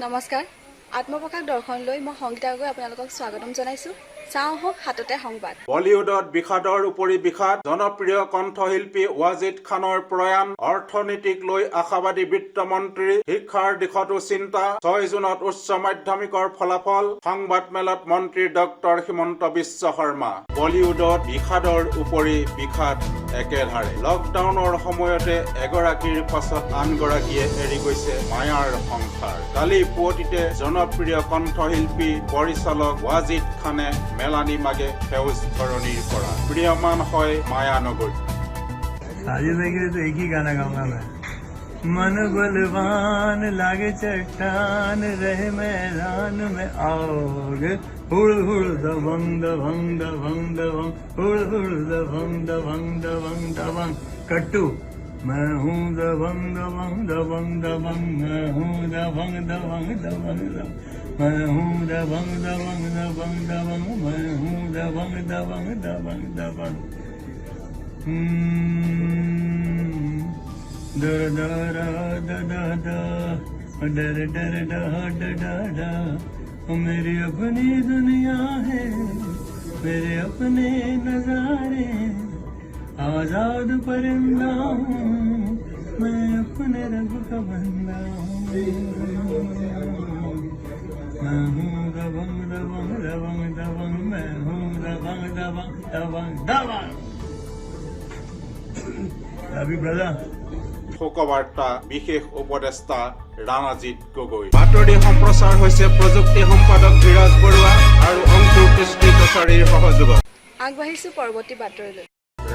নমস্কাৰ আত্মপ্ৰকাশ দৰ্শনলৈ মই সংগীতা গগৈ আপোনালোকক স্বাগতম জনাইছো চাওঁ হওক হাততে সংবাদ বলিউডত বিষাদৰ উপৰি বিষাদ জনপ্ৰিয় কণ্ঠশিল্পী ৱাজিদ খানৰ প্ৰয়াণ অৰ্থনীতিক লৈ আশাবাদী বিত্তমন্ত্ৰী শিক্ষাৰ দিশতো চিন্তা 6 জুনত উচ্চ মাধ্যমিকৰ ফলাফল সংবাদ মেলত মন্ত্ৰী ডক্টৰ হিমন্ত বিশ্ব শৰ্মা বলিউডত বিষাদৰ উপৰি বিষাদ একেধাৰে লকডাউনৰ সময়তে এগৰাকীৰ পাছত আনগৰাকীয়ে এৰি গৈছে মায়াৰ সংসাৰ কালি পুৱতিতে জনপ্ৰিয় কণ্ঠশিল্পী পৰিচালক ৱাজিদ খানে মেলানি মাগে সেউজ ধৰণীৰ পৰা প্ৰিয়মান হয় মায়ানগৰী आज मैं तो एक ही गाना गाऊंगा मैं मन बलवान लागे चट्टान रहे मैदान में आओगे हुड़ हुड़ दबंग दबंग दबंग दबंग हुड़ हुड़ दबंग दबंग दबंग दबंग कट्टू मैं हूँ दबंग दबंग दबंग दबंग मैं हूँ दबंग दबंग दबंग दबंग मैं हूँ दबंग दबंग दबंग दबंग मैं हूँ दबंग दबंग दबंग दबंग डर डर डर डर डर डर डर मेरी अपनी दुनिया है मेरे अपने नजारे आजाद परिंदा हूँ मैं अपने रब का बंदा हूँ मैं हूँ दबंग दबंग दबंग दबंग मैं हूँ दबंग दबंग दबंग दबंग अभी ब्रदर শোকবাৰ্তা বিশেষ উপদেষ্টা ৰাণাজিৎ গগৈ বাতৰি সম্প্ৰচাৰ হৈছে প্ৰযুক্তি সম্পাদক ধীৰাজ বৰুৱা আৰু অংকুৰ কৃষ্টি কছাৰীৰ সহযোগত আগবাঢ়িছো পৰৱৰ্তী বাতৰিলৈ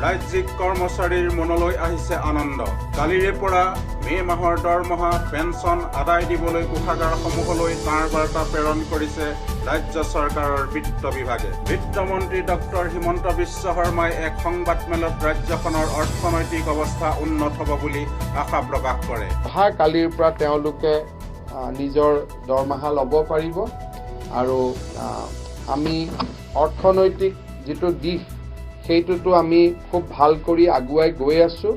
ৰাজ্যিক কৰ্মচাৰীৰ মনলৈ আহিছে আনন্দ কালিৰে পৰা মে মাহৰ দৰমহা পেঞ্চন আদায় দিবলৈ কোষাগাৰসমূহলৈ তাৰ বাৰ্তা প্ৰেৰণ কৰিছে ৰাজ্য চৰকাৰৰ বিত্ত বিভাগে বিত্তমন্ত্ৰী ডক্টৰ হিমন্ত বিশ্ব শৰ্মাই এক সংবাদমেলত ৰাজ্যখনৰ অৰ্থনৈতিক অৱস্থা উন্নত হ'ব বুলি আশা প্ৰকাশ কৰে অহা কালিৰ পৰা তেওঁলোকে নিজৰ দৰমহা ল'ব পাৰিব আৰু আমি অৰ্থনৈতিক যিটো দিশ সেইটোতো আমি খুব ভাল কৰি আগুৱাই গৈ আছো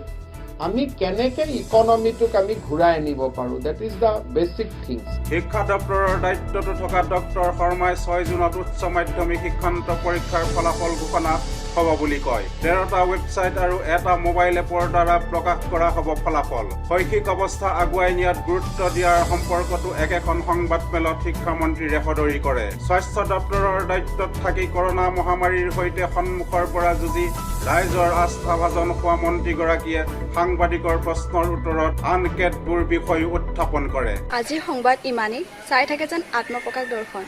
আমি কেনেকে ইকনমিটোক আমি ঘূৰাই আনিব পাৰো that is the basic things শিক্ষা দপ্তৰৰ দায়িত্বত থকা ডক্টৰ শৰ্মাই 6 জুনত উচ্চ মাধ্যমিক শিক্ষান্ত পৰীক্ষাৰ ফলাফল ঘোষণা হ'ব বুলি কয় 13টা ৱেবছাইট আৰু এটা মোবাইল এপৰ দ্বাৰা প্ৰকাশ কৰা হ'ব ফলাফল শৈক্ষিক অৱস্থা আগুৱাই নিয়াত গুৰুত্ব দিয়াৰ সম্পৰ্কটো একেখন সংবাদমেলত শিক্ষামন্ত্ৰীয়ে সদৰি কৰে স্বাস্থ্য দপ্তৰৰ দায়িত্বত থাকি কৰোনা মহামাৰীৰ সৈতে সন্মুখৰ পৰা যুঁজি ৰাইজৰ আস্থাভাজন হোৱা মন্ত্ৰীগৰাকীয়ে সাংবাদিকৰ প্ৰশ্নৰ উত্তৰত আন কেতবোৰ বিষয় উত্থাপন কৰে আজিৰ সংবাদ ইমানেই চাই থাকে যেন আত্মপ্ৰকাশ দৰ্শন